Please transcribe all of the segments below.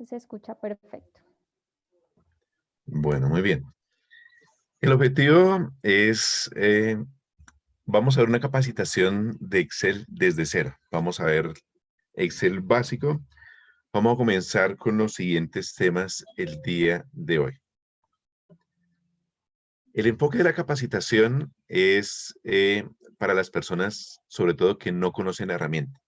Se escucha perfecto. Bueno, muy bien. El objetivo es, vamos a ver una capacitación de Excel desde cero. Vamos a ver Excel básico. Vamos a comenzar con los siguientes temas el día de hoy. El enfoque de la capacitación es para las personas, sobre todo, que no conocen la herramienta.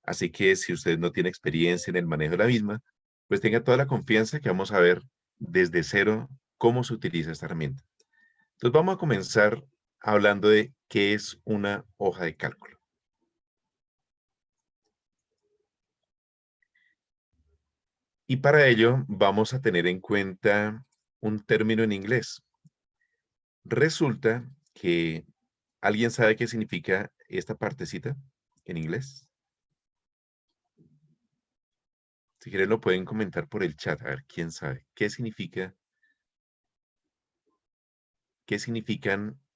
Así que si usted no tiene experiencia en el manejo de la misma, pues tenga toda la confianza que vamos a ver desde cero cómo se utiliza esta herramienta. Entonces vamos a comenzar hablando de qué es una hoja de cálculo. Y para ello vamos a tener en cuenta un término en inglés. Resulta que ¿alguien sabe qué significa esta partecita en inglés? Si quieren lo pueden comentar por el chat, a ver quién sabe. ¿Qué significan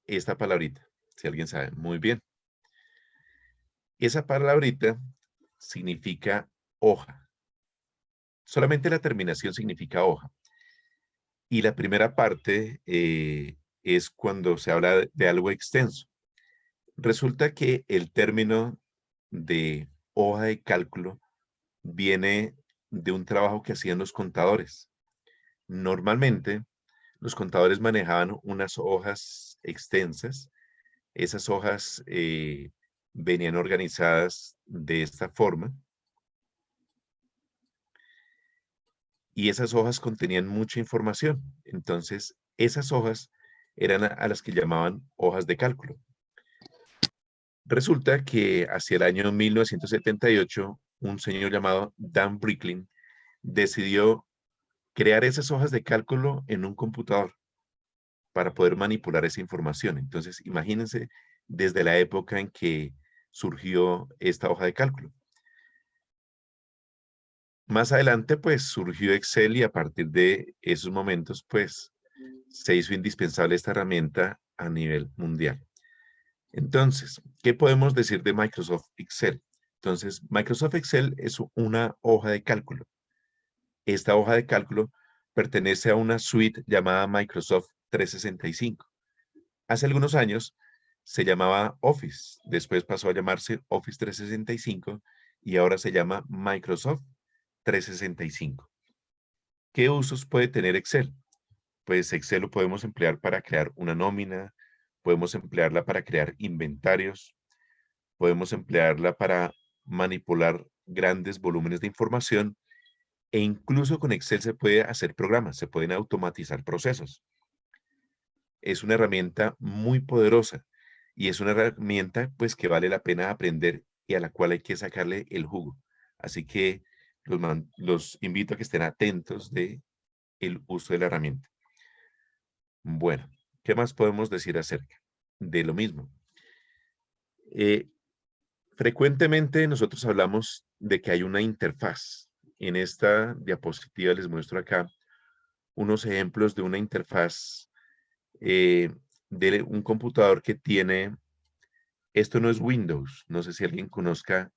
esta palabrita? Si alguien sabe, muy bien. Esa palabrita significa hoja. Solamente la terminación significa hoja. Y la primera parte es cuando se habla de algo extenso. Resulta que el término de hoja de cálculo viene de un trabajo que hacían los contadores. Normalmente, los contadores manejaban unas hojas extensas. Esas hojas venían organizadas de esta forma y esas hojas contenían mucha información. Entonces, esas hojas eran a las que llamaban hojas de cálculo. Resulta que hacia el año 1978, un señor llamado Dan Bricklin decidió crear esas hojas de cálculo en un computador para poder manipular esa información. Entonces, imagínense desde la época en que surgió esta hoja de cálculo. Más adelante, pues surgió Excel y a partir de esos momentos, pues se hizo indispensable esta herramienta a nivel mundial. Entonces, ¿qué podemos decir de Microsoft Excel? Entonces, Microsoft Excel es una hoja de cálculo. Esta hoja de cálculo pertenece a una suite llamada Microsoft 365. Hace algunos años se llamaba Office, después pasó a llamarse Office 365 y ahora se llama Microsoft 365. ¿Qué usos puede tener Excel? Pues Excel lo podemos emplear para crear una nómina, podemos emplearla para crear inventarios, podemos emplearla para manipular grandes volúmenes de información e incluso con Excel se puede hacer programas, se pueden automatizar procesos. Es una herramienta muy poderosa y es una herramienta pues que vale la pena aprender y a la cual hay que sacarle el jugo. Así que los invito a que estén atentos de el uso de la herramienta. Bueno, ¿qué más podemos decir acerca de lo mismo? Eh, Frecuentemente nosotros hablamos de que hay una interfaz. En esta diapositiva les muestro acá unos ejemplos de una interfaz eh, de un computador que tiene, esto no es Windows, no sé si alguien conozca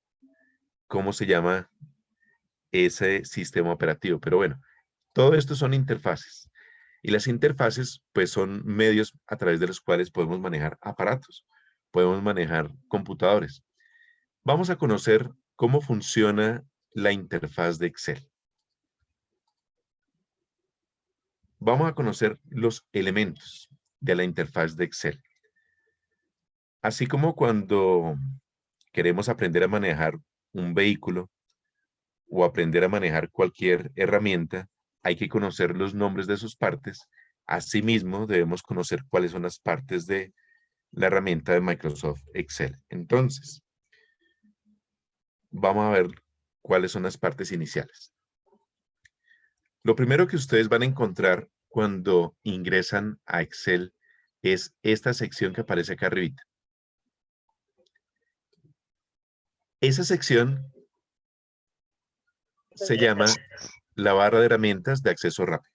cómo se llama ese sistema operativo, pero bueno, todo esto son interfaces. Y las interfaces, pues, son medios a través de los cuales podemos manejar aparatos, podemos manejar computadores. Vamos a conocer cómo funciona la interfaz de Excel. Vamos a conocer los elementos de la interfaz de Excel. Así como cuando queremos aprender a manejar un vehículo o aprender a manejar cualquier herramienta, hay que conocer los nombres de sus partes. Asimismo, debemos conocer cuáles son las partes de la herramienta de Microsoft Excel. Entonces, vamos a ver cuáles son las partes iniciales. Lo primero que ustedes van a encontrar cuando ingresan a Excel es esta sección que aparece acá arribita. Esa sección se llama la barra de herramientas de acceso rápido.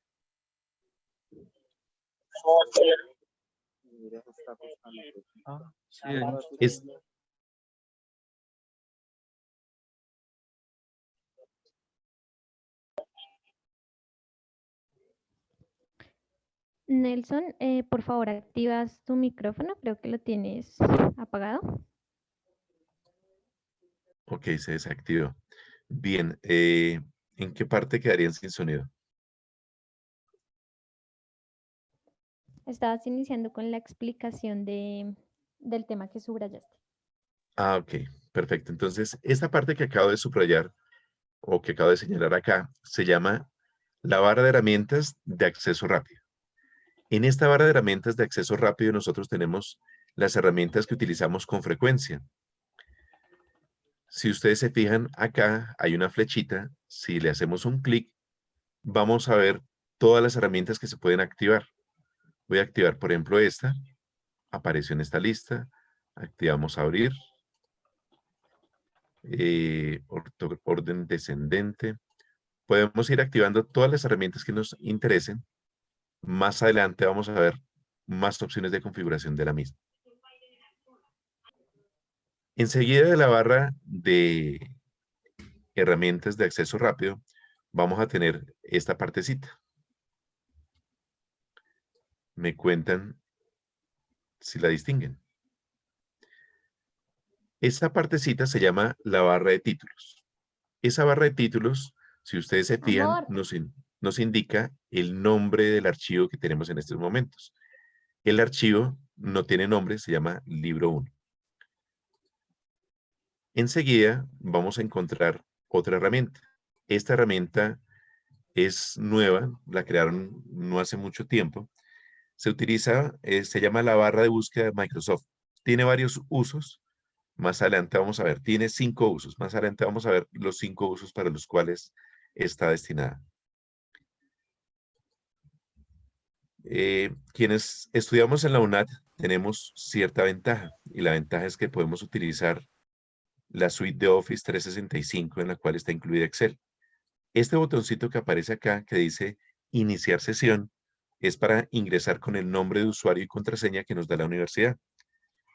Es, Nelson, por favor, activas tu micrófono. Creo que lo tienes apagado. Ok, se desactivó. Bien, ¿en qué parte quedarían sin sonido? Estabas iniciando con la explicación del tema que subrayaste. Ah, ok, perfecto. Entonces, esta parte que acabo de subrayar o que acabo de señalar acá se llama la barra de herramientas de acceso rápido. En esta barra de herramientas de acceso rápido nosotros tenemos las herramientas que utilizamos con frecuencia. Si ustedes se fijan acá hay una flechita, si le hacemos un clic vamos a ver todas las herramientas que se pueden activar. Voy a activar por ejemplo esta, apareció en esta lista, activamos abrir, orden descendente. Podemos ir activando todas las herramientas que nos interesen. Más adelante vamos a ver más opciones de configuración de la misma. Enseguida de la barra de herramientas de acceso rápido, vamos a tener esta partecita. Me cuentan si la distinguen. Esta partecita se llama la barra de títulos. Esa barra de títulos, si ustedes se fijan, Amor, nos indica el nombre del archivo que tenemos en estos momentos. El archivo no tiene nombre, se llama libro 1. Enseguida vamos a encontrar otra herramienta. Esta herramienta es nueva, la crearon no hace mucho tiempo. Se utiliza, se llama la barra de búsqueda de Microsoft. Tiene varios usos. Más adelante vamos a ver, tiene 5 usos. Más adelante vamos a ver los 5 usos para los cuales está destinada. Quienes estudiamos en la UNAD tenemos cierta ventaja y la ventaja es que podemos utilizar la suite de Office 365 en la cual está incluida Excel. Este botoncito que aparece acá que dice iniciar sesión es para ingresar con el nombre de usuario y contraseña que nos da la universidad.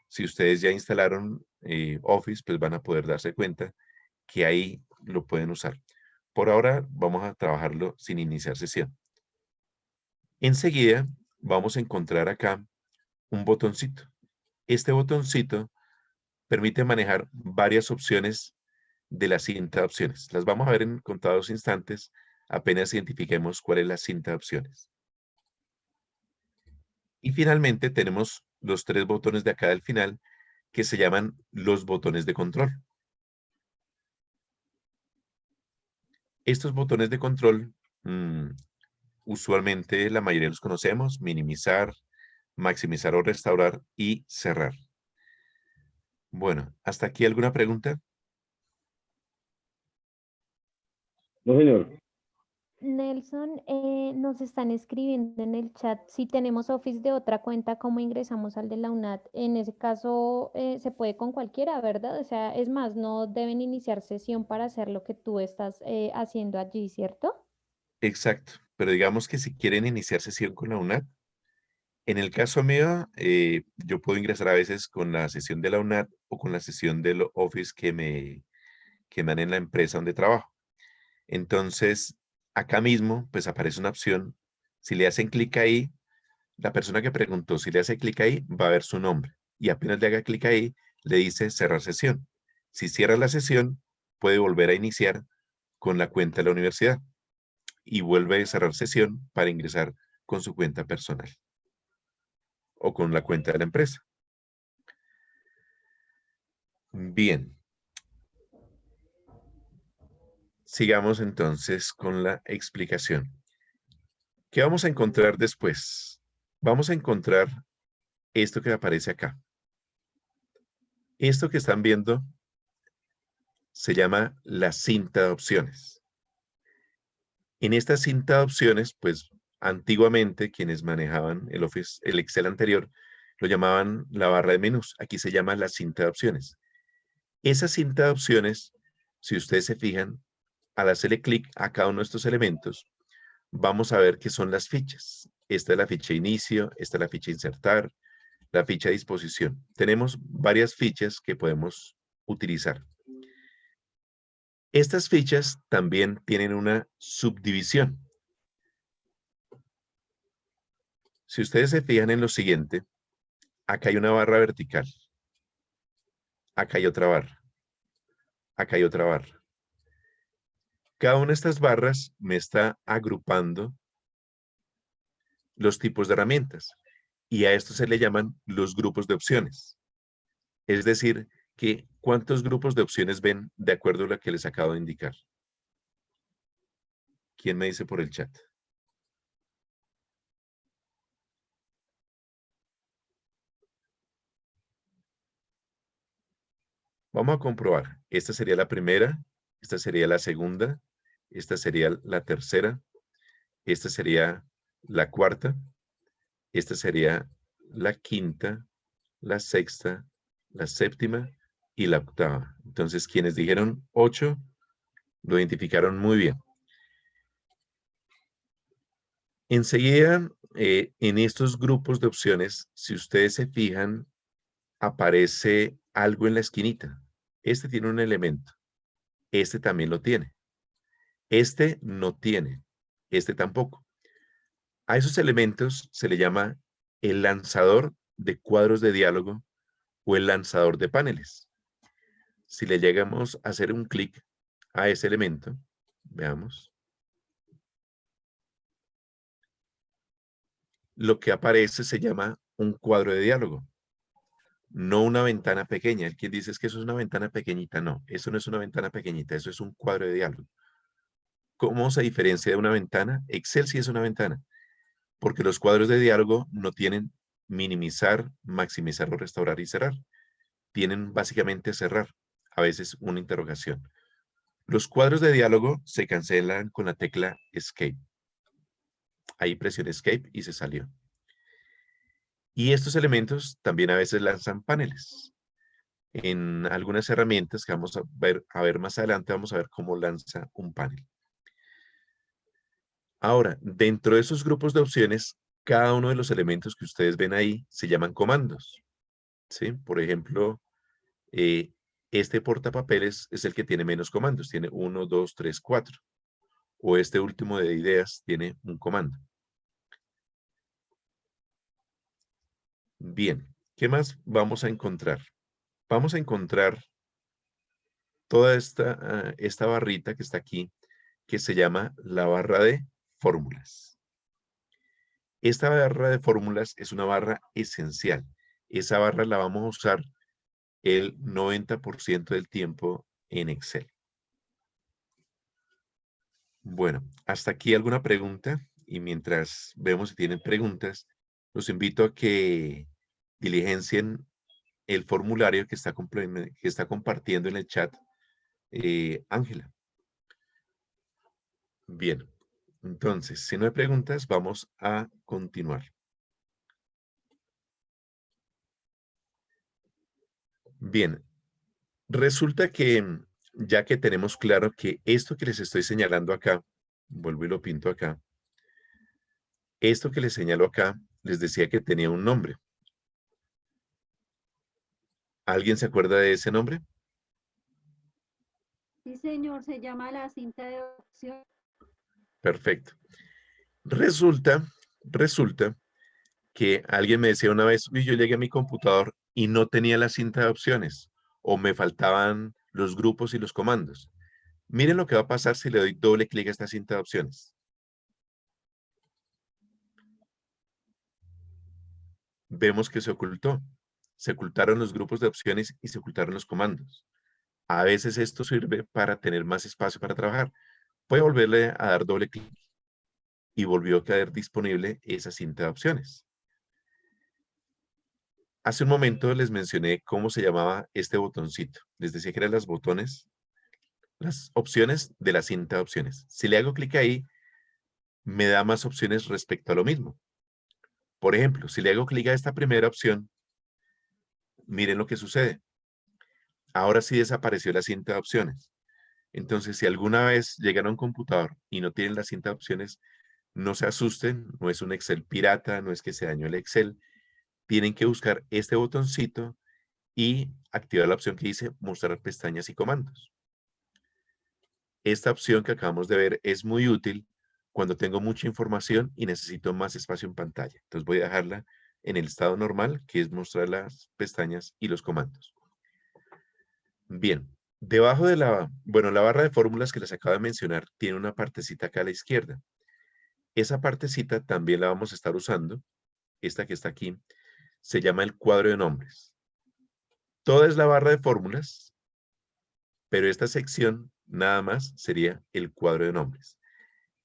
Si ustedes ya instalaron Office, pues van a poder darse cuenta que ahí lo pueden usar. Por ahora vamos a trabajarlo sin iniciar sesión. Enseguida vamos a encontrar acá un botoncito. Este botoncito permite manejar varias opciones de la cinta de opciones. Las vamos a ver en contados instantes, apenas identifiquemos cuál es la cinta de opciones. Y finalmente tenemos los 3 botones de acá del final que se llaman los botones de control. Estos botones de control, usualmente la mayoría los conocemos, minimizar, maximizar o restaurar y cerrar. Bueno, ¿hasta aquí alguna pregunta? No, señor. Nelson, nos están escribiendo en el chat si tenemos Office de otra cuenta, ¿cómo ingresamos al de la UNAD? En ese caso, se puede con cualquiera, ¿verdad? O sea, es más, no deben iniciar sesión para hacer lo que tú estás haciendo allí, ¿cierto? Exacto, pero digamos que si quieren iniciar sesión con la UNAD, en el caso mío, yo puedo ingresar a veces con la sesión de la UNAD o con la sesión del Office que me dan en la empresa donde trabajo. Entonces, acá mismo, pues aparece una opción. Si le hacen clic ahí, la persona que preguntó, si le hace clic ahí, va a ver su nombre. Y apenas le haga clic ahí, le dice cerrar sesión. Si cierra la sesión, puede volver a iniciar con la cuenta de la universidad y vuelve a cerrar sesión para ingresar con su cuenta personal o con la cuenta de la empresa. Bien, sigamos entonces con la explicación. ¿Qué vamos a encontrar después? Vamos a encontrar esto que aparece acá. Esto que están viendo se llama la cinta de opciones. En esta cinta de opciones, pues antiguamente quienes manejaban el Office, el Excel anterior, lo llamaban la barra de menús. Aquí se llama la cinta de opciones. Esa cinta de opciones, si ustedes se fijan, al hacerle clic a cada uno de estos elementos, vamos a ver qué son las fichas. Esta es la ficha inicio, esta es la ficha insertar, la ficha disposición. Tenemos varias fichas que podemos utilizar. Estas fichas también tienen una subdivisión. Si ustedes se fijan en lo siguiente, acá hay una barra vertical. Acá hay otra barra. Acá hay otra barra. Cada una de estas barras me está agrupando los tipos de herramientas. Y a esto se le llaman los grupos de opciones. Es decir, que ¿cuántos grupos de opciones ven de acuerdo a lo que les acabo de indicar? ¿Quién me dice por el chat? Vamos a comprobar. Esta sería la primera, esta sería la segunda, esta sería la tercera, esta sería la cuarta, esta sería la quinta, la sexta, la séptima y la octava. Entonces, quienes dijeron 8, lo identificaron muy bien. Enseguida, en estos grupos de opciones, si ustedes se fijan, aparece algo en la esquinita. Este tiene un elemento. Este también lo tiene. Este no tiene. Este tampoco. A esos elementos se le llama el lanzador de cuadros de diálogo o el lanzador de paneles. Si le llegamos a hacer un clic a ese elemento, veamos, lo que aparece se llama un cuadro de diálogo, no una ventana pequeña. El quien dice es que eso es una ventana pequeñita, no, eso no es una ventana pequeñita, eso es un cuadro de diálogo. ¿Cómo se diferencia de una ventana? Excel sí es una ventana, porque los cuadros de diálogo no tienen minimizar, maximizar o restaurar y cerrar. Tienen básicamente cerrar, a veces una interrogación. Los cuadros de diálogo se cancelan con la tecla Escape. Ahí presioné Escape y se salió. Y estos elementos también a veces lanzan paneles. En algunas herramientas que vamos a ver más adelante, vamos a ver cómo lanza un panel. Ahora, dentro de esos grupos de opciones, cada uno de los elementos que ustedes ven ahí se llaman comandos. ¿Sí? Por ejemplo, este portapapeles es el que tiene menos comandos. Tiene 1, 2, 3, 4. O este último de ideas tiene un comando. Bien, ¿qué más vamos a encontrar? Vamos a encontrar toda esta barrita que está aquí, que se llama la barra de fórmulas. Esta barra de fórmulas es una barra esencial. Esa barra la vamos a usar el 90% del tiempo en Excel. Bueno, hasta aquí alguna pregunta, y mientras vemos si tienen preguntas, los invito a que diligencien el formulario que está compartiendo en el chat Ángela. Bien, entonces, si no hay preguntas, vamos a continuar. Bien, resulta que ya que tenemos claro que esto que les estoy señalando acá, vuelvo y lo pinto acá, esto que les señalo acá, les decía que tenía un nombre. ¿Alguien se acuerda de ese nombre? Sí, señor, se llama la cinta de opción. Perfecto. Resulta que alguien me decía una vez, uy, yo llegué a mi computador y no tenía la cinta de opciones o me faltaban los grupos y los comandos. Miren lo que va a pasar si le doy doble clic a esta cinta de opciones. Vemos que se ocultó. Se ocultaron los grupos de opciones y se ocultaron los comandos. A veces esto sirve para tener más espacio para trabajar. Voy a volverle a dar doble clic y volvió a quedar disponible esa cinta de opciones. Hace un momento les mencioné cómo se llamaba este botoncito. Les decía que eran las opciones de la cinta de opciones. Si le hago clic ahí, me da más opciones respecto a lo mismo. Por ejemplo, si le hago clic a esta primera opción, miren lo que sucede. Ahora sí desapareció la cinta de opciones. Entonces, si alguna vez llegan a un computador y no tienen la cinta de opciones, no se asusten, no es un Excel pirata, no es que se dañó el Excel. Tienen que buscar este botoncito y activar la opción que dice mostrar pestañas y comandos. Esta opción que acabamos de ver es muy útil cuando tengo mucha información y necesito más espacio en pantalla. Entonces voy a dejarla en el estado normal, que es mostrar las pestañas y los comandos. Bien, debajo de la barra de fórmulas que les acabo de mencionar tiene una partecita acá a la izquierda. Esa partecita también la vamos a estar usando, esta que está aquí, se llama el cuadro de nombres. Toda es la barra de fórmulas, pero esta sección nada más sería el cuadro de nombres.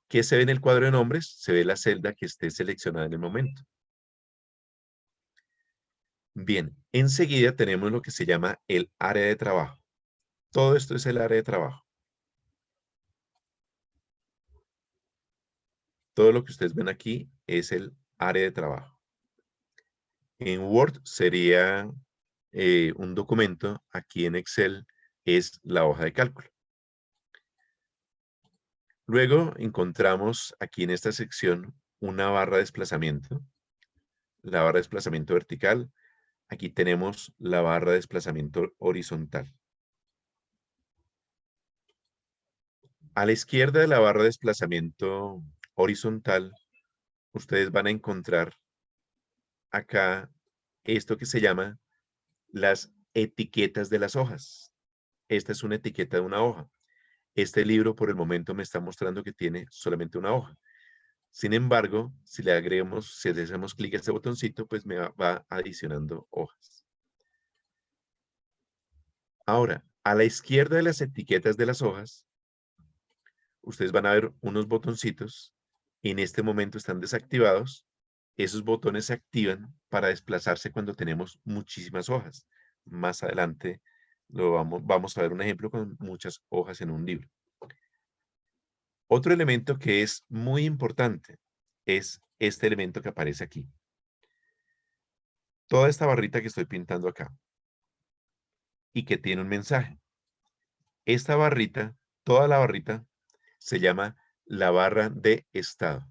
¿Qué se ve en el cuadro de nombres? Se ve la celda que esté seleccionada en el momento. Bien, enseguida tenemos lo que se llama el área de trabajo. Todo esto es el área de trabajo. Todo lo que ustedes ven aquí es el área de trabajo. En Word sería un documento, aquí en Excel es la hoja de cálculo. Luego encontramos aquí en esta sección una barra de desplazamiento, la barra de desplazamiento vertical. Aquí tenemos la barra de desplazamiento horizontal. A la izquierda de la barra de desplazamiento horizontal, ustedes van a encontrar acá esto que se llama las etiquetas de las hojas. Esta es una etiqueta de una hoja. Este libro por el momento me está mostrando que tiene solamente una hoja. Sin embargo, si le hacemos clic a este botoncito, pues me va adicionando hojas. Ahora, a la izquierda de las etiquetas de las hojas, ustedes van a ver unos botoncitos. En este momento están desactivados. Esos botones se activan para desplazarse cuando tenemos muchísimas hojas. Más adelante vamos a ver un ejemplo con muchas hojas en un libro. Otro elemento que es muy importante es este elemento que aparece aquí. Toda esta barrita que estoy pintando acá y que tiene un mensaje. Esta barrita, toda la barrita, se llama la barra de estado.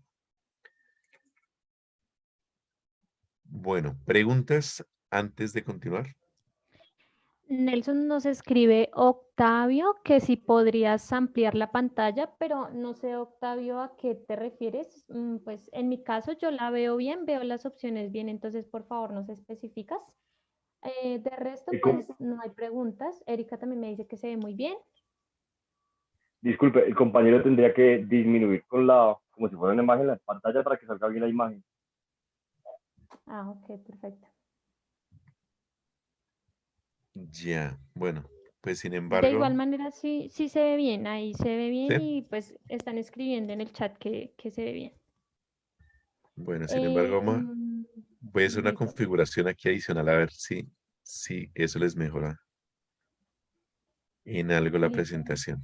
Bueno, ¿preguntas antes de continuar? Nelson nos escribe Octavio que si podrías ampliar la pantalla, pero no sé, Octavio, ¿a qué te refieres? Pues en mi caso yo la veo bien, veo las opciones bien, entonces por favor nos especificas. De resto, pues no hay preguntas. Erika también me dice que se ve muy bien. Disculpe, el compañero tendría que disminuir como si fuera una imagen en la pantalla para que salga bien la imagen. Ah, ok, perfecto. Ya, bueno, pues sin De embargo, igual manera, sí se ve bien, ahí se ve bien ¿sí? y pues están escribiendo en el chat que se ve bien. Bueno, sin embargo, voy a hacer una Listo. configuración aquí adicional a ver si eso les mejora en algo la Listo. presentación.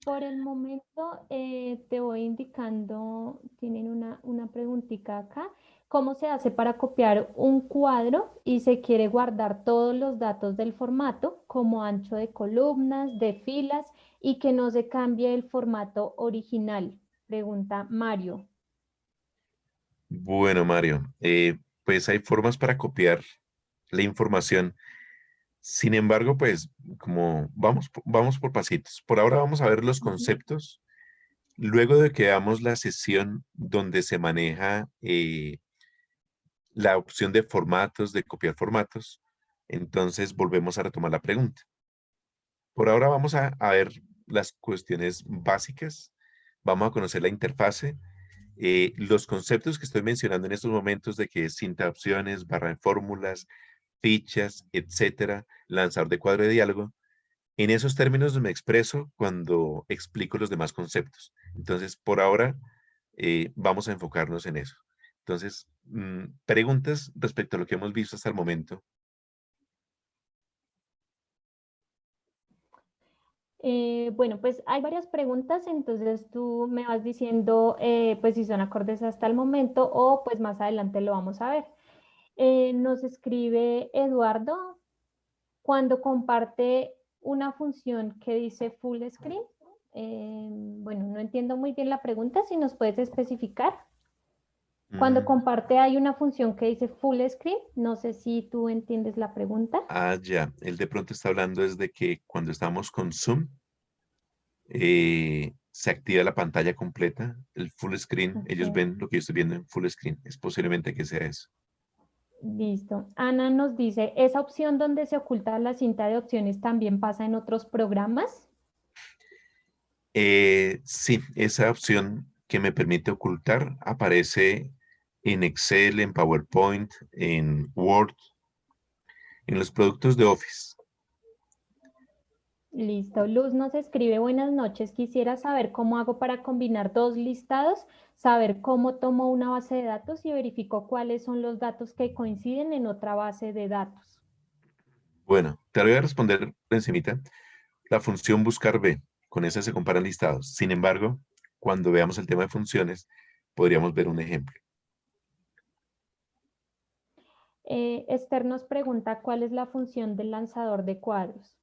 Por el momento te voy indicando, tienen una preguntita acá. ¿Cómo se hace para copiar un cuadro y se quiere guardar todos los datos del formato, como ancho de columnas, de filas, y que no se cambie el formato original? Pregunta Mario. Bueno, Mario, pues hay formas para copiar la información. Sin embargo, pues como vamos por pasitos. Por ahora vamos a ver los conceptos. Luego de que veamos la sesión donde se maneja la opción de formatos, de copiar formatos, entonces volvemos a retomar la pregunta. Por ahora vamos a ver las cuestiones básicas. Vamos a conocer la interfase. Los conceptos que estoy mencionando en estos momentos de que es cinta de opciones, barra de fórmulas, fichas, etcétera, lanzador de cuadro de diálogo. En esos términos me expreso cuando explico los demás conceptos. Entonces, por ahora, vamos a enfocarnos en eso. Entonces, preguntas respecto a lo que hemos visto hasta el momento. Bueno, pues hay varias preguntas, entonces tú me vas diciendo pues si son acordes hasta el momento o pues más adelante lo vamos a ver. Nos escribe Eduardo cuando comparte una función que dice full screen. Bueno, no entiendo muy bien la pregunta, si nos puedes especificar. Cuando Mm, comparte hay una función que dice full screen, no sé si tú entiendes la pregunta. ya. Él de pronto está hablando desde que cuando estamos con Zoom, se activa la pantalla completa, el full screen. Ellos Ok. ven lo que yo estoy viendo en full screen. Es posiblemente que sea eso. Listo. Ana nos dice, ¿esa opción donde se oculta la cinta de opciones también pasa en otros programas? Sí, esa opción que me permite ocultar aparece en Excel, en PowerPoint, en Word, en los productos de Office. Listo. Luz nos escribe, buenas noches. Quisiera saber cómo hago para combinar dos listados, saber cómo tomo una base de datos y verifico cuáles son los datos que coinciden en otra base de datos. Bueno, te voy a responder por encimita. La función buscar B, con esa se comparan listados. Sin embargo, cuando veamos el tema de funciones, podríamos ver un ejemplo. Esther nos pregunta cuál es la función del lanzador de cuadros.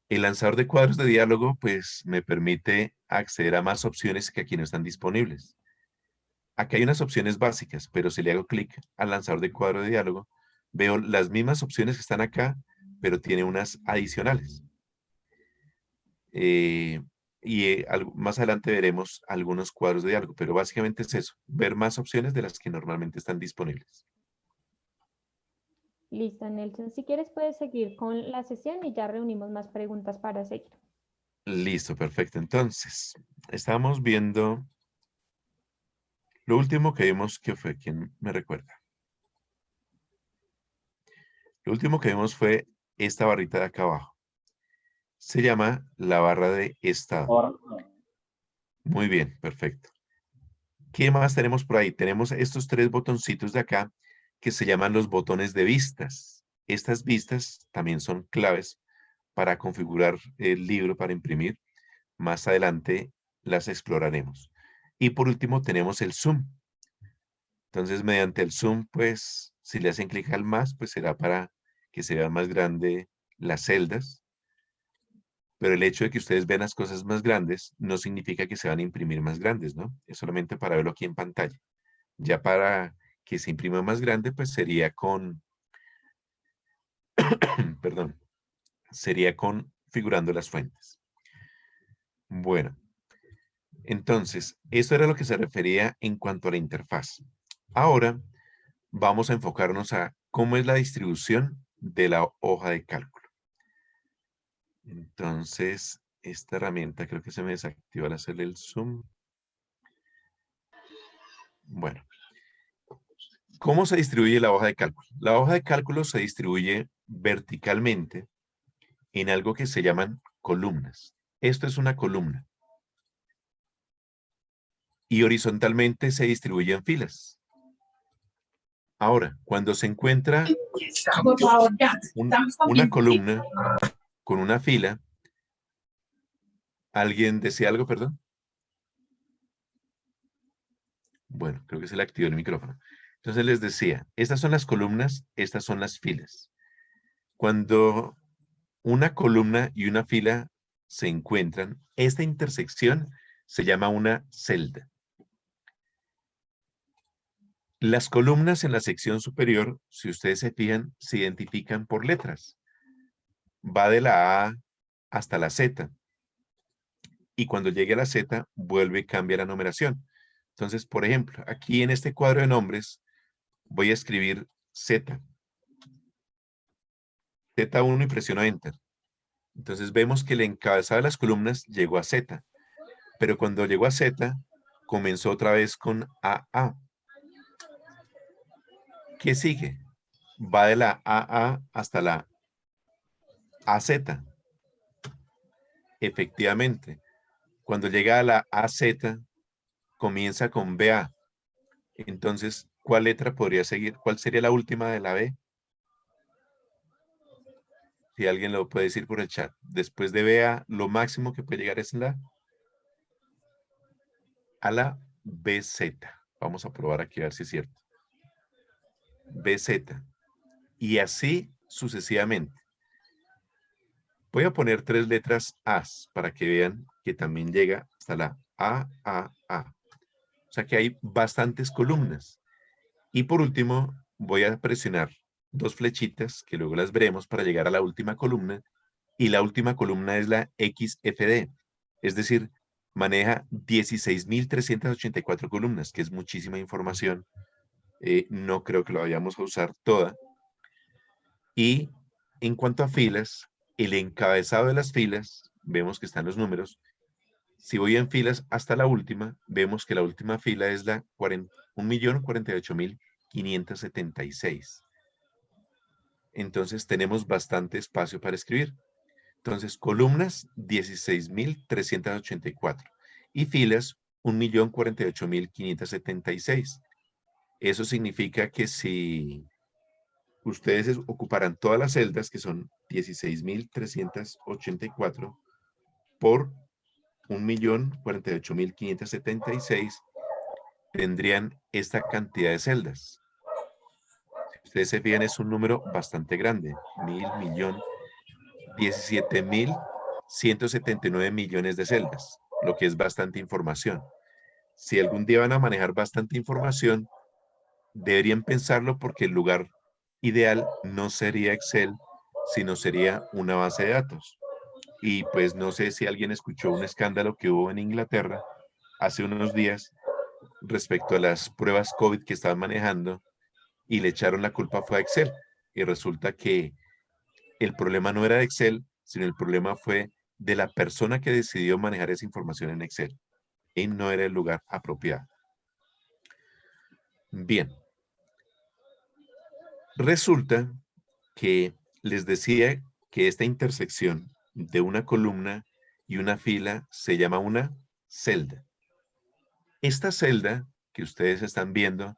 El lanzador de cuadros de diálogo, pues, me permite acceder a más opciones que aquí no están disponibles. Aquí hay unas opciones básicas, pero si le hago clic al lanzador de cuadro de diálogo, veo las mismas opciones que están acá, pero tiene unas adicionales. Más adelante veremos algunos cuadros de diálogo, pero básicamente es eso, ver más opciones de las que normalmente están disponibles. Listo, Nelson. Si quieres puedes seguir con la sesión y ya reunimos más preguntas para seguir. Listo, perfecto. Entonces, estamos viendo lo último que vimos, que fue, ¿quién me recuerda? Lo último que vimos fue esta barrita de acá abajo. Se llama la barra de estado. Ahora, Muy bien, perfecto. ¿Qué más tenemos por ahí? Tenemos estos tres botoncitos de acá que se llaman los botones de vistas. Estas vistas también son claves para configurar el libro para imprimir. Más adelante las exploraremos. Y por último tenemos el zoom. Entonces, mediante el zoom, pues, si le hacen clic al más, pues será para que se vean más grande las celdas. Pero el hecho de que ustedes vean las cosas más grandes no significa que se van a imprimir más grandes, ¿no? Es solamente para verlo aquí en pantalla. Ya para que se imprima más grande, pues sería con, perdón, sería configurando las fuentes. Bueno, entonces, esto era lo que se refería en cuanto a la interfaz. Ahora vamos a enfocarnos a cómo es la distribución de la hoja de cálculo. Entonces, esta herramienta creo que se me desactivó al hacerle el zoom. Bueno, ¿cómo se distribuye la hoja de cálculo? La hoja de cálculo se distribuye verticalmente en algo que se llaman columnas. Esto es una columna. Y horizontalmente se distribuye en filas. Ahora, cuando se encuentra una columna con una fila, ¿alguien decía algo, perdón? Bueno, creo que se le activó el micrófono. Entonces les decía, estas son las columnas, estas son las filas. Cuando una columna y una fila se encuentran, esta intersección se llama una celda. Las columnas en la sección superior, si ustedes se fijan, se identifican por letras. Va de la A hasta la Z. Y cuando llegue a la Z, vuelve y cambia la numeración. Entonces, por ejemplo, aquí en este cuadro de nombres, voy a escribir Z. Z1 y presiono Enter. Entonces vemos que el encabezado de las columnas llegó a Z. Pero cuando llegó a Z, comenzó otra vez con AA. ¿Qué sigue? Va de la AA hasta la AZ. Efectivamente, cuando llega a la AZ, comienza con BA. Entonces, ¿cuál letra podría seguir? ¿Cuál sería la última de la B? Si alguien lo puede decir por el chat. Después de BA, lo máximo que puede llegar es a la BZ. Vamos a probar aquí a ver si es cierto. BZ. Y así sucesivamente. Voy a poner 3 letras A's para que vean que también llega hasta la A. O sea que hay bastantes columnas. Y por último, voy a presionar 2 flechitas, que luego las veremos, para llegar a la última columna. Y la última columna es la XFD. Es decir, maneja 16.384 columnas, que es muchísima información. No creo que lo vayamos a usar toda. Y en cuanto a filas, el encabezado de las filas, vemos que están los números. Si voy en filas hasta la última, vemos que la última fila es la 1.048.576. Entonces tenemos bastante espacio para escribir. Entonces, columnas 16.384 y filas 1.048.576. Eso significa que si ustedes ocuparan todas las celdas, que son 16.384 por 1.048.576, tendrían esta cantidad de celdas. Si ustedes se fijan, es un número bastante grande, 17.179 millones de celdas, lo que es bastante información. Si algún día van a manejar bastante información, deberían pensarlo porque el lugar ideal no sería Excel, sino sería una base de datos. Y pues no sé si alguien escuchó un escándalo que hubo en Inglaterra hace unos días respecto a las pruebas COVID que estaban manejando y le echaron la culpa fue a Excel. Y resulta que el problema no era de Excel, sino el problema fue de la persona que decidió manejar esa información en Excel. Y no era el lugar apropiado. Bien. Resulta que les decía que esta intersección de una columna y una fila se llama una celda. Esta celda que ustedes están viendo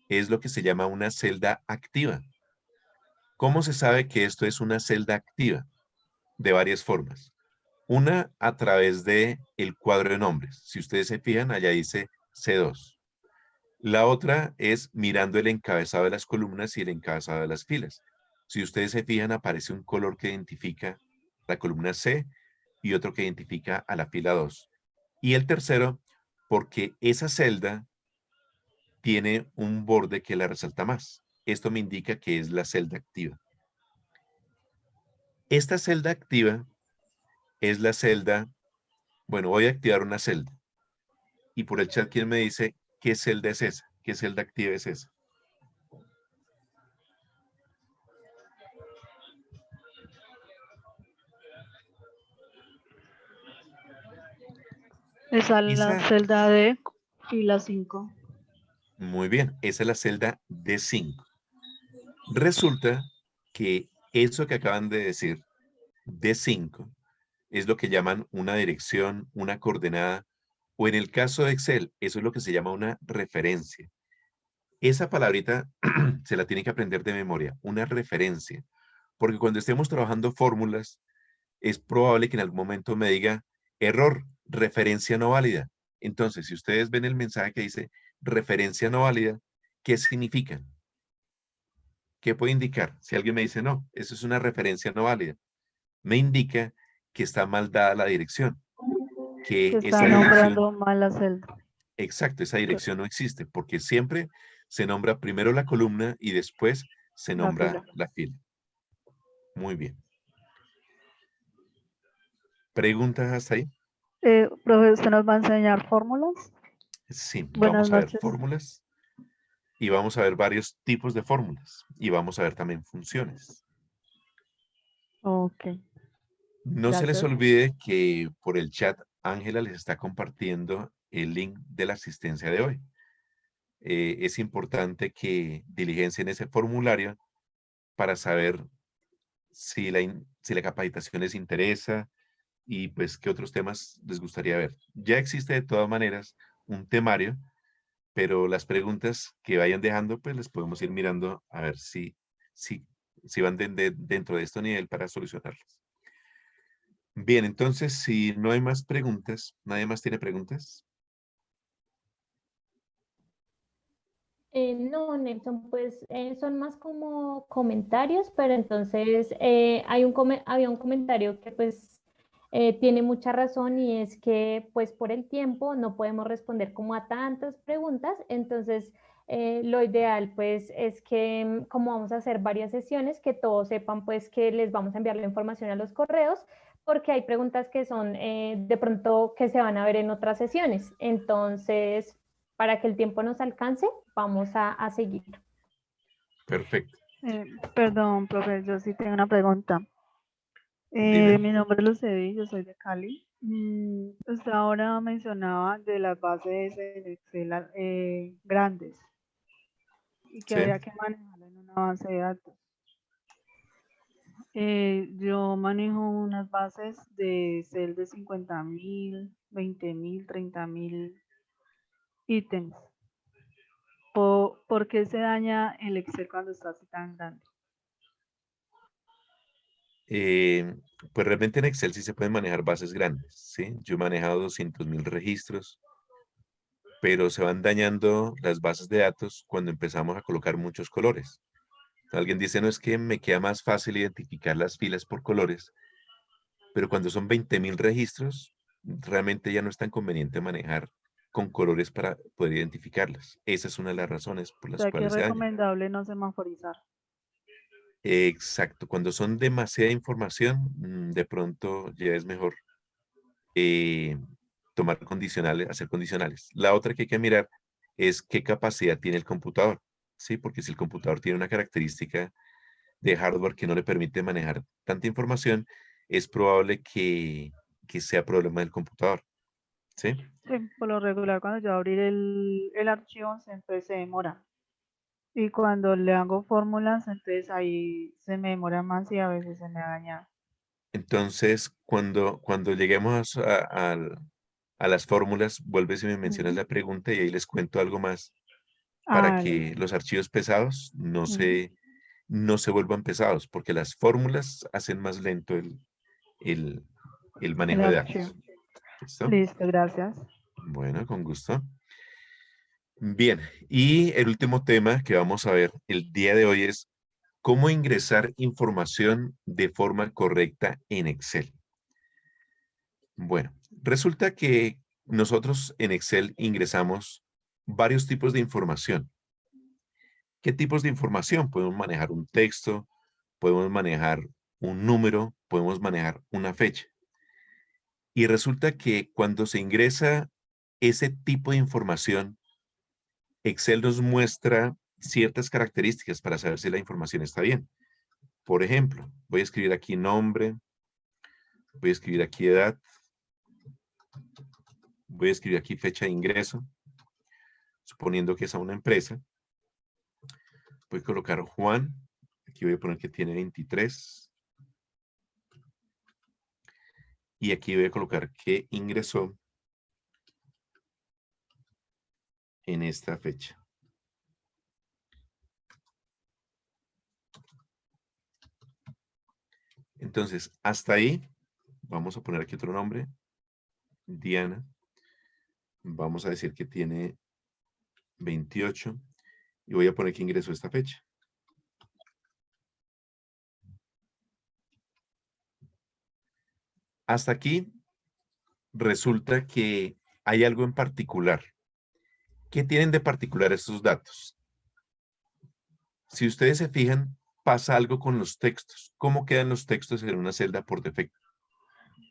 es lo que se llama una celda activa. ¿Cómo se sabe que esto es una celda activa? De varias formas. Una, a través de el cuadro de nombres. Si ustedes se fijan, allá dice C2. La otra es mirando el encabezado de las columnas y el encabezado de las filas. Si ustedes se fijan, aparece un color que identifica la columna C y otro que identifica a la fila 2. Y el tercero, porque esa celda tiene un borde que la resalta más. Esto me indica que es la celda activa. Esta celda activa es la celda, bueno, voy a activar una celda. Y por el chat, ¿quién me dice qué celda es esa? ¿Qué celda activa es esa? Esa es la Esa, celda de fila 5. muy bien, esa es la celda D5. Resulta que eso que acaban de decir, D5, es lo que llaman una dirección, una coordenada, o en el caso de Excel, eso es lo que se llama una referencia. Esa palabrita se la tiene que aprender de memoria, una referencia, porque cuando estemos trabajando fórmulas, es probable que en algún momento me diga, error, referencia no válida. Entonces, si ustedes ven el mensaje que dice referencia no válida, ¿qué significa? ¿Qué puede indicar? Si alguien me dice, no, eso es una referencia no válida, me indica que está mal dada la dirección, que Que esa está dirección, nombrando mal la celda. exacto, esa dirección no existe, porque siempre se nombra primero la columna y después se La nombra fila. la fila. Muy bien. ¿Preguntas hasta ahí? Profe, ¿usted nos va a enseñar fórmulas? Sí, Buenas vamos a ver noches. fórmulas y vamos a ver varios tipos de fórmulas y vamos a ver también funciones. Ok. No se les Gracias. olvide que por el chat Ángela les está compartiendo el link de la asistencia de hoy. Es importante que diligencien ese formulario para saber si si la capacitación les interesa y pues qué otros temas les gustaría ver. Ya existe de todas maneras un temario, pero las preguntas que vayan dejando, pues les podemos ir mirando a ver si van dentro de este nivel para solucionarlas. Bien, entonces, si no hay más preguntas, ¿nadie más tiene preguntas? No, Nelson, pues son más como comentarios, pero entonces había un comentario que pues tiene mucha razón y es que pues por el tiempo no podemos responder como a tantas preguntas, entonces lo ideal pues es que como vamos a hacer varias sesiones, que todos sepan pues que les vamos a enviar la información a los correos porque hay preguntas que son de pronto que se van a ver en otras sesiones. Entonces, para que el tiempo nos alcance, vamos a seguir. Perfecto. Perdón, profe, yo sí tengo una pregunta. Dime. Mi nombre es Lucedi, yo soy de Cali. Usted ahora mencionaba de las bases en Excel grandes y que Sí. había que manejarlo en una base de datos. Yo manejo unas bases de Excel de 50.000, 20.000, 30.000 ítems. ¿Por qué se daña el Excel cuando está así tan grande? Pues realmente en Excel sí se pueden manejar bases grandes, ¿sí? Yo he manejado 200.000 registros, pero se van dañando las bases de datos cuando empezamos a colocar muchos colores. Alguien dice, no, es que me queda más fácil identificar las filas por colores, pero cuando son 20.000 registros, realmente ya no es tan conveniente manejar con colores para poder identificarlas. Esa es una de las razones por O las sea que es cuales se daña. recomendable no semaforizar. Exacto, cuando son demasiada información, de pronto ya es mejor eh, tomar condicionales, hacer condicionales. La otra que hay que mirar es qué capacidad tiene el computador, ¿sí? Porque si el computador tiene una característica de hardware que no le permite manejar tanta información, es probable que sea problema del computador, ¿sí? Sí, por lo regular cuando yo abrir el archivo siempre se demora. Y cuando le hago fórmulas, entonces ahí se me demora más y a veces se me daña. Entonces, cuando lleguemos a las fórmulas, vuelves y me mencionas Ujú. la pregunta y ahí les cuento algo más para Ah, que listo. los archivos pesados Ujú. no se vuelvan pesados, porque las fórmulas hacen más lento el, el El manejo de archivo. datos. ¿Listo? Listo, gracias. Bueno, con gusto. Bien, y el último tema que vamos a ver el día de hoy es cómo ingresar información de forma correcta en Excel. Bueno, resulta que nosotros en Excel ingresamos varios tipos de información. ¿Qué tipos de información? Podemos manejar un texto, podemos manejar un número, podemos manejar una fecha. Y resulta que cuando se ingresa ese tipo de información, Excel nos muestra ciertas características para saber si la información está bien. Por ejemplo, voy a escribir aquí nombre, voy a escribir aquí edad, voy a escribir aquí fecha de ingreso, suponiendo que es a una empresa. Voy a colocar Juan, aquí voy a poner que tiene 23. Y aquí voy a colocar que ingresó en esta fecha. Entonces, hasta ahí, vamos a poner aquí otro nombre, Diana. Vamos a decir que tiene 28 y voy a poner que ingresó esta fecha. Hasta aquí, resulta que hay algo en particular. ¿Qué tienen de particular estos datos? Si ustedes se fijan, pasa algo con los textos. ¿Cómo quedan los textos en una celda por defecto?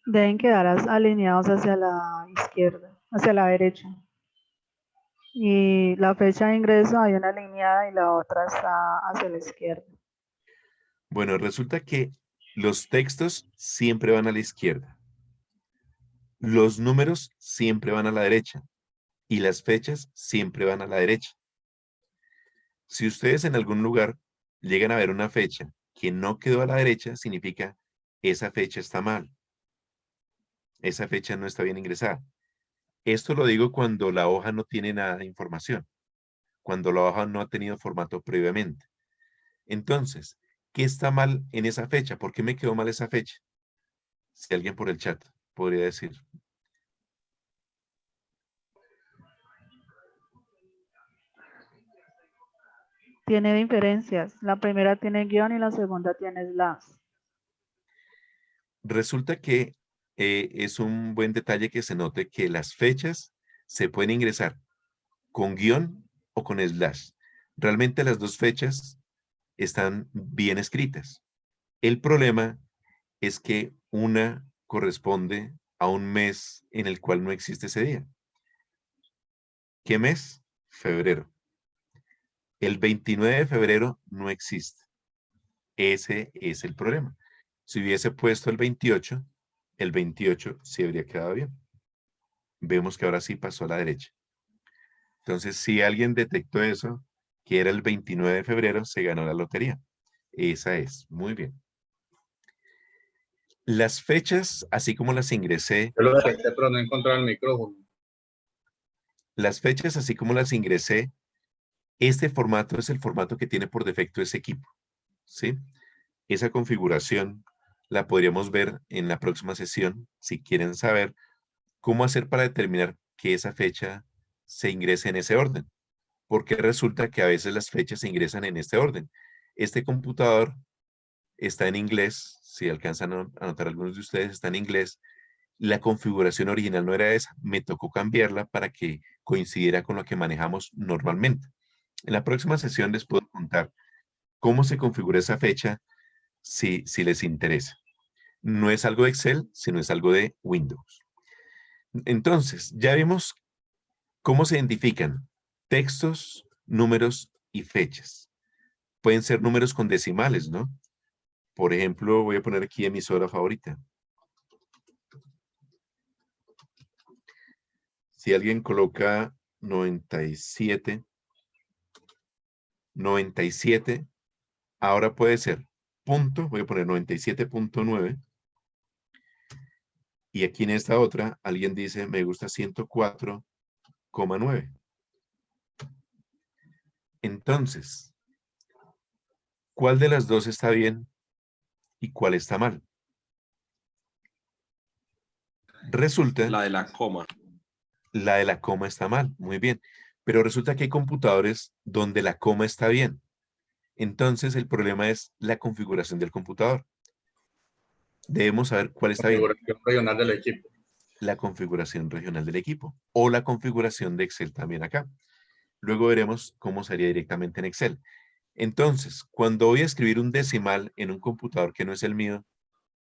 Deben quedar alineados hacia la izquierda, hacia la derecha. Y la fecha de ingreso hay una alineada y la otra está hacia la izquierda. Bueno, resulta que los textos siempre van a la izquierda. Los números siempre van a la derecha y las fechas siempre van a la derecha. Si ustedes en algún lugar llegan a ver una fecha que no quedó a la derecha, significa esa fecha está mal. Esa fecha no está bien ingresada. Esto lo digo cuando la hoja no tiene nada de información, cuando la hoja no ha tenido formato previamente. Entonces, ¿qué está mal en esa fecha? ¿Por qué me quedó mal esa fecha? Si alguien por el chat podría decir. Tiene diferencias. La primera tiene guión y la segunda tiene slash. Resulta que es un buen detalle que se note que las fechas se pueden ingresar con guión o con slash. Realmente las dos fechas están bien escritas. El problema es que una corresponde a un mes en el cual no existe ese día. ¿Qué mes? Febrero. El 29 de febrero no existe. Ese es el problema. Si hubiese puesto el 28 sí habría quedado bien. Vemos que ahora sí pasó a la derecha. Entonces, si alguien detectó eso, que era el 29 de febrero, se ganó la lotería. Esa es. Muy bien. Las fechas, así como las ingresé, Yo lo detecté, pero no encontraba el micrófono. las fechas, así como las ingresé, este formato es el formato que tiene por defecto ese equipo, ¿sí? Esa configuración la podríamos ver en la próxima sesión, si quieren saber cómo hacer para determinar que esa fecha se ingrese en ese orden, porque resulta que a veces las fechas se ingresan en este orden. Este computador está en inglés, si alcanzan a notar algunos de ustedes, está en inglés. La configuración original no era esa, me tocó cambiarla para que coincidiera con lo que manejamos normalmente. En la próxima sesión les puedo contar cómo se configura esa fecha si les interesa. No es algo de Excel, sino es algo de Windows. Entonces, ya vimos cómo se identifican textos, números y fechas. Pueden ser números con decimales, ¿no? Por ejemplo, voy a poner aquí emisora favorita. Si alguien coloca 97, ahora puede ser punto, voy a poner 97.9. Y aquí en esta otra, alguien dice, me gusta 104,9. Entonces, ¿cuál de las dos está bien y cuál está mal? Resulta, La de la coma. la de la coma está mal, muy bien. Pero resulta que hay computadores donde la coma está bien. Entonces, el problema es la configuración del computador. Debemos saber cuál está bien. Configuración regional del equipo. La configuración regional del equipo o la configuración de Excel también acá. Luego veremos cómo sería directamente en Excel. Entonces, cuando voy a escribir un decimal en un computador que no es el mío,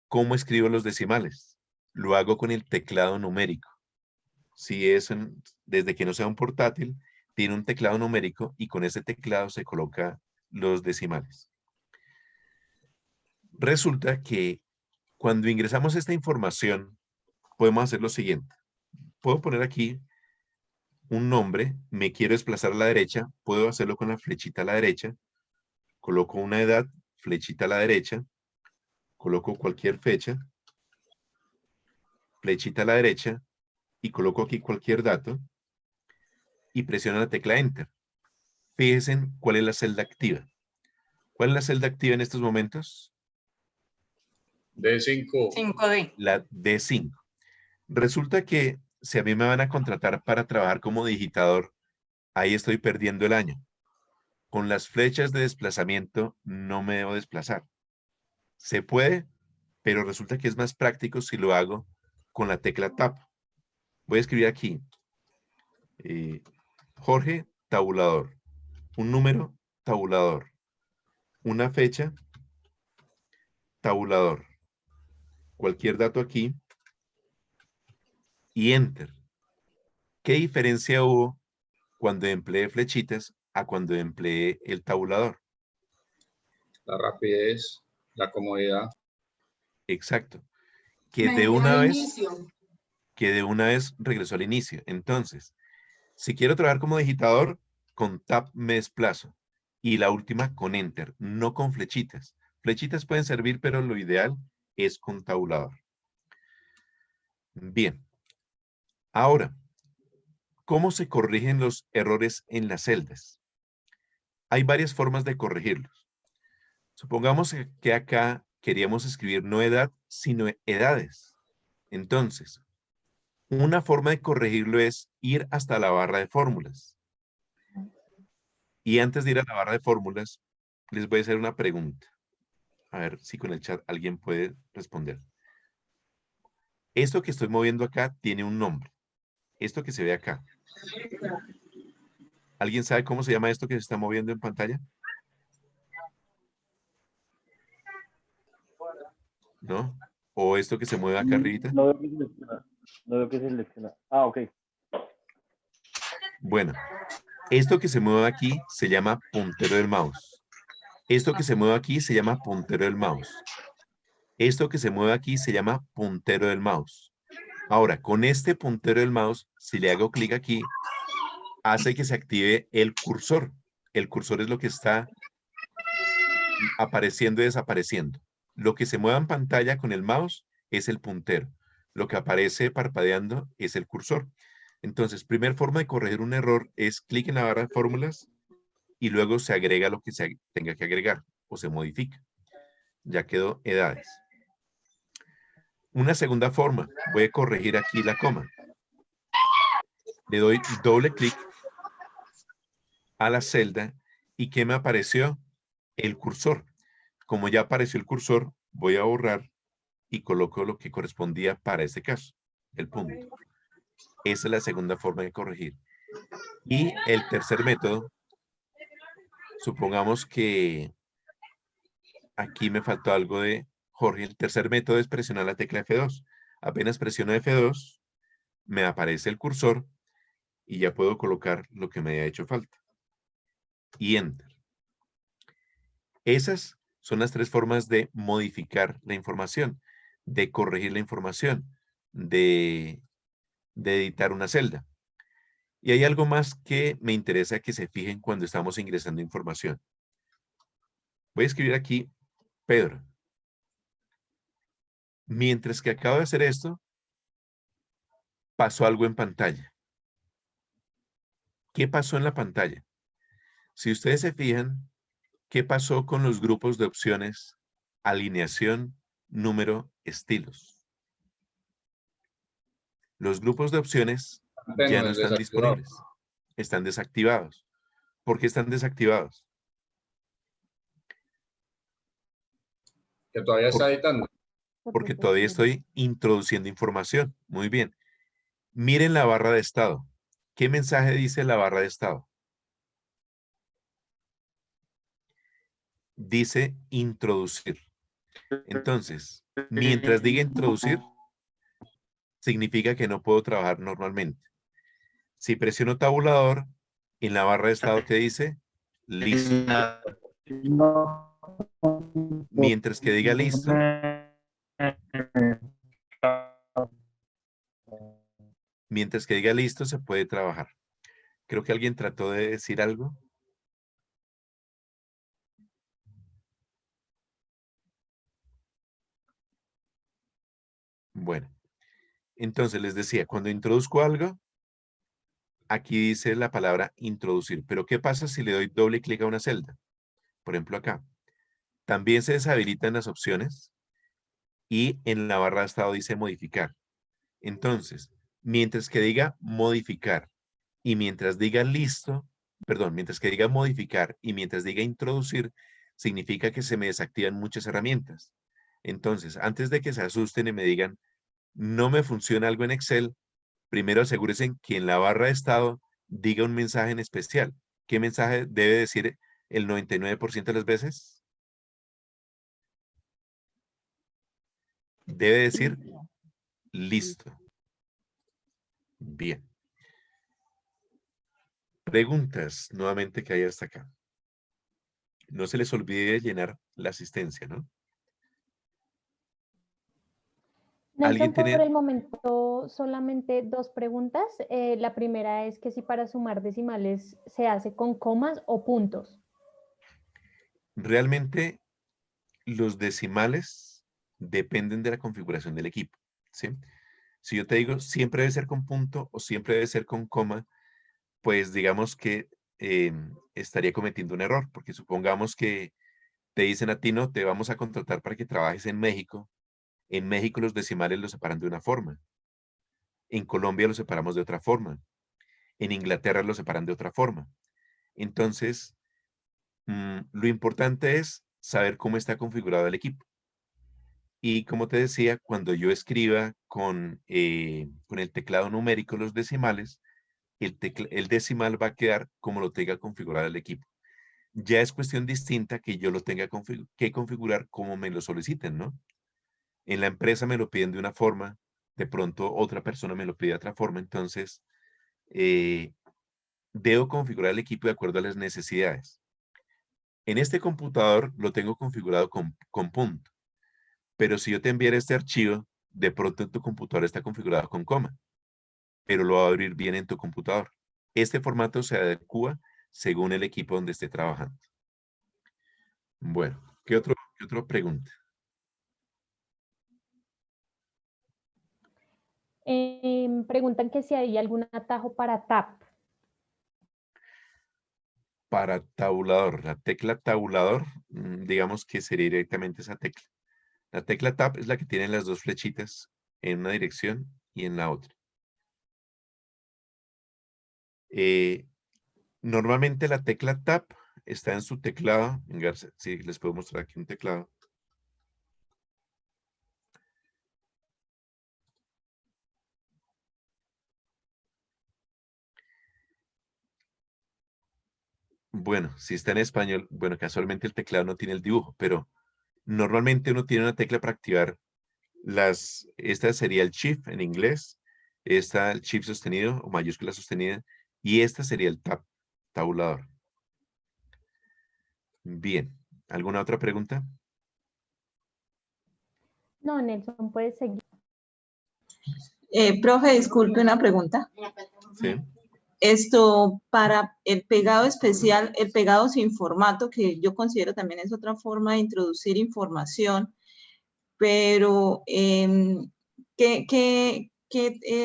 ¿cómo escribo los decimales? Lo hago con el teclado numérico. Si es desde que no sea un portátil, tiene un teclado numérico y con ese teclado se coloca los decimales. Resulta que cuando ingresamos esta información, podemos hacer lo siguiente. Puedo poner aquí un nombre, me quiero desplazar a la derecha, puedo hacerlo con la flechita a la derecha, coloco una edad, flechita a la derecha, coloco cualquier fecha, flechita a la derecha, y coloco aquí cualquier dato, y presiono la tecla Enter. Fíjense en cuál es la celda activa. ¿Cuál es la celda activa en estos momentos? D5. 5D. La D5. Resulta que si a mí me van a contratar para trabajar como digitador, ahí estoy perdiendo el año. Con las flechas de desplazamiento no me debo desplazar. Se puede, pero resulta que es más práctico si lo hago con la tecla Tab. Voy a escribir aquí, Jorge, tabulador. Un número, tabulador. Una fecha, tabulador. Cualquier dato aquí y Enter. ¿Qué diferencia hubo cuando empleé flechitas a cuando empleé el tabulador? La rapidez, la comodidad. Exacto. Me dio inicio. Que de una vez regresó al inicio. Entonces, si quiero trabajar como digitador, con Tab me desplazo. Y la última con Enter, no con flechitas. Flechitas pueden servir, pero lo ideal es con tabulador. Bien. Ahora, ¿cómo se corrigen los errores en las celdas? Hay varias formas de corregirlos. Supongamos que acá queríamos escribir no edad, sino edades. Entonces, una forma de corregirlo es ir hasta la barra de fórmulas. Y antes de ir a la barra de fórmulas, les voy a hacer una pregunta. A ver si con el chat alguien puede responder. Esto que estoy moviendo acá tiene un nombre. Esto que se ve acá. ¿Alguien sabe cómo se llama esto que se está moviendo en pantalla? ¿No? O o esto que se mueve acá arriba. No veo que selecciona. No veo que selecciona. Ah, ok. Bueno, esto que se mueve aquí se llama puntero del mouse. Esto que se mueve aquí se llama puntero del mouse. Esto que se mueve aquí se llama puntero del mouse. Ahora, con este puntero del mouse, si le hago clic aquí, hace que se active el cursor. El cursor es lo que está apareciendo y desapareciendo. Lo que se mueve en pantalla con el mouse es el puntero. Lo que aparece parpadeando es el cursor. Entonces, primera forma de corregir un error es clic en la barra de fórmulas y luego se agrega lo que se tenga que agregar o se modifica. Ya quedó edades. Una segunda forma, voy a corregir aquí la coma. Le doy doble clic a la celda y ¿qué me apareció? El cursor. Como ya apareció el cursor, voy a borrar y coloco lo que correspondía para este caso, el punto. Esa es la segunda forma de corregir. Y el tercer método, supongamos que aquí me faltó algo de Jorge. El tercer método es presionar la tecla F2. Apenas presiono F2, me aparece el cursor y ya puedo colocar lo que me haya hecho falta. Y Enter. Esas son las tres formas de modificar la información, de corregir la información, de editar una celda. Y hay algo más que me interesa que se fijen cuando estamos ingresando información. Voy a escribir aquí Pedro. Mientras que acabo de hacer esto, pasó algo en pantalla. ¿Qué pasó en la pantalla? Si ustedes se fijan, ¿qué pasó con los grupos de opciones? Alineación, número, estilos. Los grupos de opciones ya no están disponibles. Están desactivados. ¿Por qué están desactivados? Que todavía está editando. Porque todavía estoy introduciendo información. Muy bien. Miren la barra de estado. ¿Qué mensaje dice la barra de estado? Dice introducir. Entonces, mientras diga introducir, significa que no puedo trabajar normalmente. Si presiono tabulador, en la barra de estado que dice listo. Mientras que diga listo, se puede trabajar. Creo que alguien trató de decir algo. Bueno, entonces les decía, cuando introduzco algo, aquí dice la palabra introducir. Pero ¿qué pasa si le doy doble clic a una celda? Por ejemplo, acá. También se deshabilitan las opciones y en la barra de estado dice modificar. Entonces, mientras que diga modificar y mientras diga listo, perdón, mientras que diga modificar y mientras diga introducir, significa que se me desactivan muchas herramientas. Entonces, antes de que se asusten y me digan, no me funciona algo en Excel, primero asegúrense que en la barra de estado diga un mensaje en especial. ¿Qué mensaje debe decir el 99% de las veces? Debe decir listo. Bien. Preguntas nuevamente que hay hasta acá. No se les olvide llenar la asistencia, ¿no? Nelson, por tiene? el momento solamente dos preguntas. La primera es que si para sumar decimales se hace con comas o puntos. Realmente los decimales dependen de la configuración del equipo, ¿sí? Si yo te digo siempre debe ser con punto o siempre debe ser con coma, pues digamos que estaría cometiendo un error, porque supongamos que te dicen a ti, no, te vamos a contratar para que trabajes en México. En México los decimales los separan de una forma. En Colombia los separamos de otra forma. En Inglaterra los separan de otra forma. Entonces, lo importante es saber cómo está configurado el equipo. Y como te decía, cuando yo escriba con el teclado numérico los decimales, el decimal va a quedar como lo tenga configurado el equipo. Ya es cuestión distinta que yo lo tenga que configurar como me lo soliciten, ¿no? En la empresa me lo piden de una forma, de pronto otra persona me lo pide de otra forma, entonces debo configurar el equipo de acuerdo a las necesidades. En este computador lo tengo configurado con punto, pero si yo te enviara este archivo, de pronto en tu computador está configurado con coma, pero lo va a abrir bien en tu computador. Este formato se adecua según el equipo donde esté trabajando. Bueno, ¿qué otra pregunta? Preguntan que si hay algún atajo para TAP. Para tabulador, la tecla tabulador, digamos que sería directamente esa tecla. La tecla Tab es la que tiene las dos flechitas en una dirección y en la otra. Normalmente la tecla Tab está en su teclado. Venga, si les puedo mostrar aquí un teclado. Bueno, si está en español, bueno, casualmente el teclado no tiene el dibujo, pero normalmente uno tiene una tecla para activar esta sería el Shift en inglés, esta el Shift sostenido o mayúscula sostenida, y esta sería el Tab, tabulador. Bien, ¿alguna otra pregunta? No, Nelson, puedes seguir. Profe, disculpe una pregunta. Sí. Esto para el pegado especial, el pegado sin formato, que yo considero también es otra forma de introducir información, pero ¿qué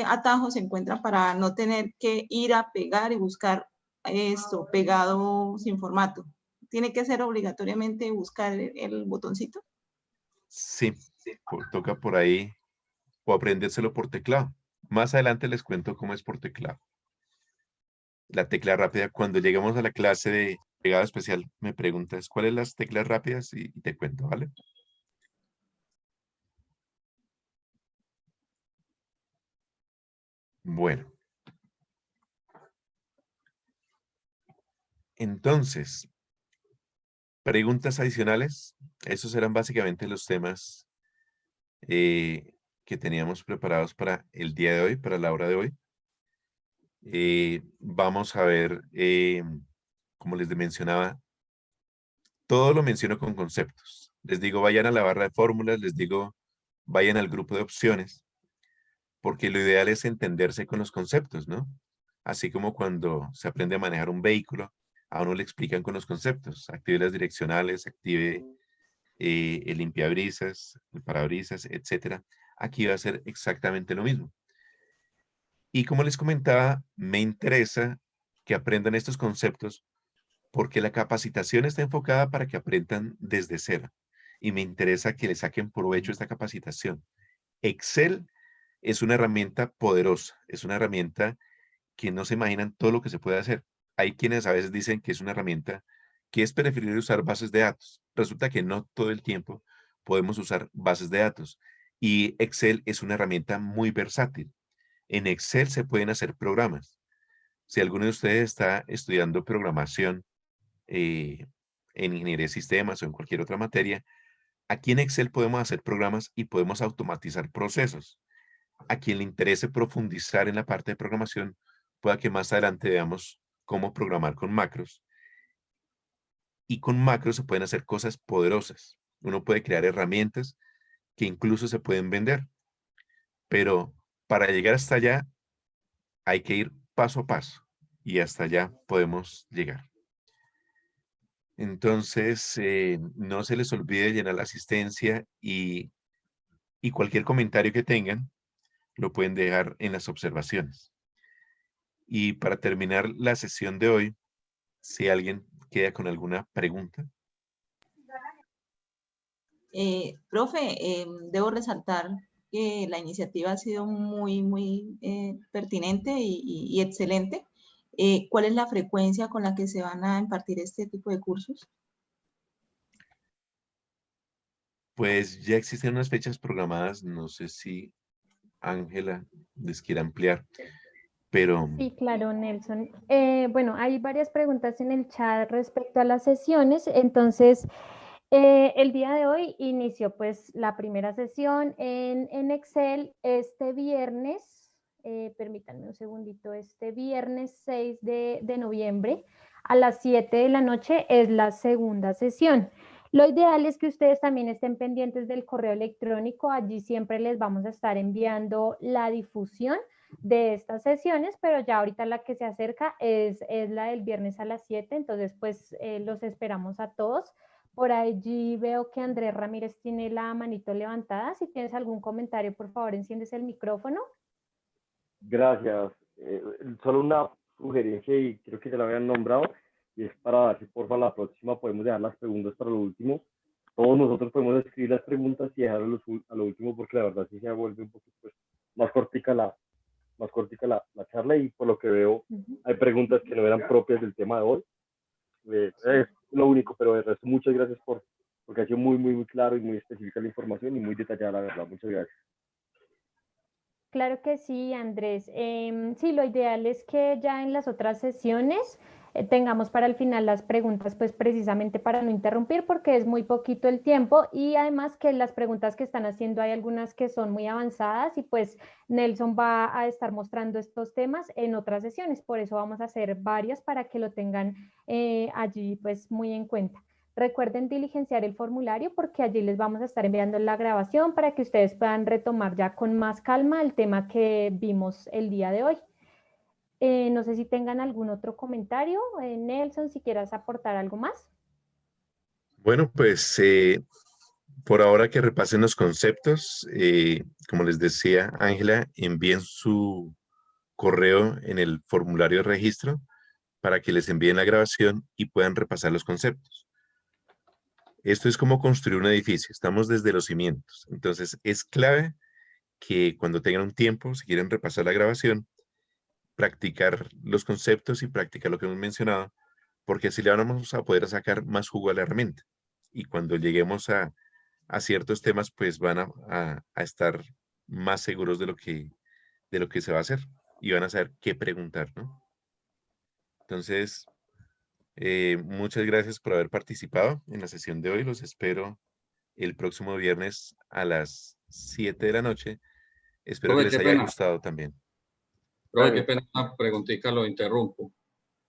atajos se encuentran para no tener que ir a pegar y buscar esto pegado sin formato? ¿Tiene que ser obligatoriamente buscar el botoncito? Sí, toca por ahí o aprendérselo por teclado. Más adelante les cuento cómo es por teclado. La tecla rápida, cuando lleguemos a la clase de pegado especial, me preguntas cuáles las teclas rápidas y te cuento, ¿vale? Bueno. Entonces, preguntas adicionales. Esos eran básicamente los temas que teníamos preparados para el día de hoy, para la hora de hoy. Vamos a ver, como les mencionaba, todo lo menciono con conceptos. Les digo, vayan a la barra de fórmulas, les digo, vayan al grupo de opciones, porque lo ideal es entenderse con los conceptos, ¿no? Así como cuando se aprende a manejar un vehículo, a uno le explican con los conceptos, active las direccionales, active el limpiabrisas, el parabrisas, etcétera. Aquí va a ser exactamente lo mismo. Y como les comentaba, me interesa que aprendan estos conceptos porque la capacitación está enfocada para que aprendan desde cero. Y me interesa que le saquen provecho a esta capacitación. Excel es una herramienta poderosa, es una herramienta que no se imaginan todo lo que se puede hacer. Hay quienes a veces dicen que es una herramienta que es preferible usar bases de datos. Resulta que no todo el tiempo podemos usar bases de datos. Y Excel es una herramienta muy versátil. En Excel se pueden hacer programas. Si alguno de ustedes está estudiando programación en ingeniería de sistemas o en cualquier otra materia, aquí en Excel podemos hacer programas y podemos automatizar procesos. A quien le interese profundizar en la parte de programación, pueda que más adelante veamos cómo programar con macros. Y con macros se pueden hacer cosas poderosas. Uno puede crear herramientas que incluso se pueden vender. Pero para llegar hasta allá hay que ir paso a paso. Y hasta allá podemos llegar. Entonces, no se les olvide llenar la asistencia y cualquier comentario que tengan lo pueden dejar en las observaciones. Y para terminar la sesión de hoy, si alguien queda con alguna pregunta. Profe, debo resaltar que la iniciativa ha sido muy pertinente y excelente. ¿Cuál es la frecuencia con la que se van a impartir este tipo de cursos? Pues ya existen unas fechas programadas, no sé si Ángela les quiere ampliar, pero Sí, claro, Nelson. Bueno, hay varias preguntas en el chat respecto a las sesiones, entonces El día de hoy inició pues la primera sesión en Excel este viernes, permítanme un segundito, este viernes 6 de noviembre a las 7 de la noche es la segunda sesión. Lo ideal es que ustedes también estén pendientes del correo electrónico, allí siempre les vamos a estar enviando la difusión de estas sesiones, pero ya ahorita la que se acerca es la del viernes a las 7, entonces pues los esperamos a todos. Por allí veo que Andrés Ramírez tiene la manito levantada. Si tienes algún comentario, por favor, enciendes el micrófono. Gracias. Solo una sugerencia y creo que ya la habían nombrado y es para ver si porfa la próxima podemos dejar las preguntas para lo último. Todos nosotros podemos escribir las preguntas y dejarlo a lo último porque la verdad sí se vuelve un poquito pues, más cortica la charla y por lo que veo hay preguntas que no eran propias del tema de hoy. Es lo único, pero de resto muchas gracias porque ha sido muy claro y muy específica la información y muy detallada, la verdad. Muchas gracias. Claro que sí, Andrés. Sí, lo ideal es que ya en las otras sesiones tengamos para el final las preguntas, pues precisamente para no interrumpir, porque es muy poquito el tiempo y además que las preguntas que están haciendo hay algunas que son muy avanzadas y pues Nelson va a estar mostrando estos temas en otras sesiones, por eso vamos a hacer varias para que lo tengan allí pues muy en cuenta. Recuerden diligenciar el formulario porque allí les vamos a estar enviando la grabación para que ustedes puedan retomar ya con más calma el tema que vimos el día de hoy. No sé si tengan algún otro comentario. Nelson, si quieras aportar algo más. Bueno, pues por ahora que repasen los conceptos, como les decía Ángela, envíen su correo en el formulario de registro para que les envíen la grabación y puedan repasar los conceptos. Esto es como construir un edificio, estamos desde los cimientos, entonces es clave que cuando tengan un tiempo, si quieren repasar la grabación, practicar los conceptos y practicar lo que hemos mencionado, porque así le vamos a poder sacar más jugo a la herramienta. Y cuando lleguemos a ciertos temas, pues van a estar más seguros de lo que se va a hacer y van a saber qué preguntar, ¿no? Entonces, muchas gracias por haber participado en la sesión de hoy. Los espero el próximo viernes a las 7 de la noche. Espero que Profe, les qué haya pena. gustado también. Profe, qué pena, una preguntita, lo interrumpo.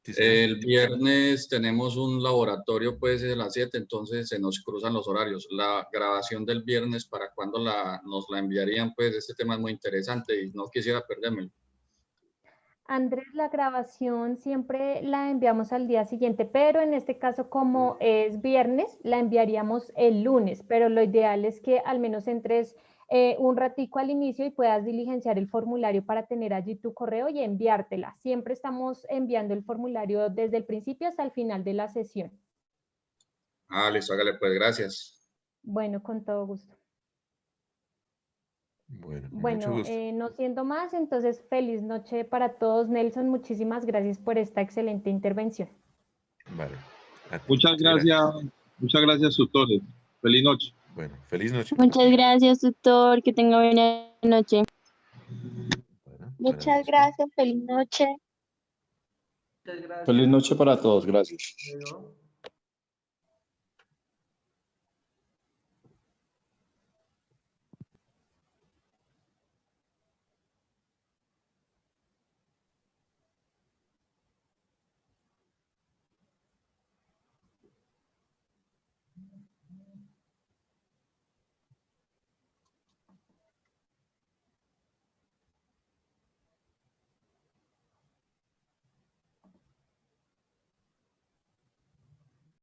Sí, señor. El viernes tenemos un laboratorio pues a las 7, entonces se nos cruzan los horarios. La grabación del viernes, ¿para cuándo nos la enviarían? Pues este tema es muy interesante y no quisiera perdérmelo. Andrés, la grabación siempre la enviamos al día siguiente, pero en este caso, como es viernes, la enviaríamos el lunes, pero lo ideal es que al menos entres un ratico al inicio y puedas diligenciar el formulario para tener allí tu correo y enviártela. Siempre estamos enviando el formulario desde el principio hasta el final de la sesión. Ah, listo, hágale pues, gracias. Bueno, con todo gusto. Bueno, con mucho Bueno, gusto. no siendo más, entonces feliz noche para todos. Nelson, muchísimas gracias por esta excelente intervención. Vale. A ti. Muchas gracias, tutores. Feliz noche. Bueno, feliz noche. Muchas gracias, tutor. Que tenga buena noche. Bueno, buenas Muchas noches. gracias, feliz noche. Feliz noche para todos. Gracias.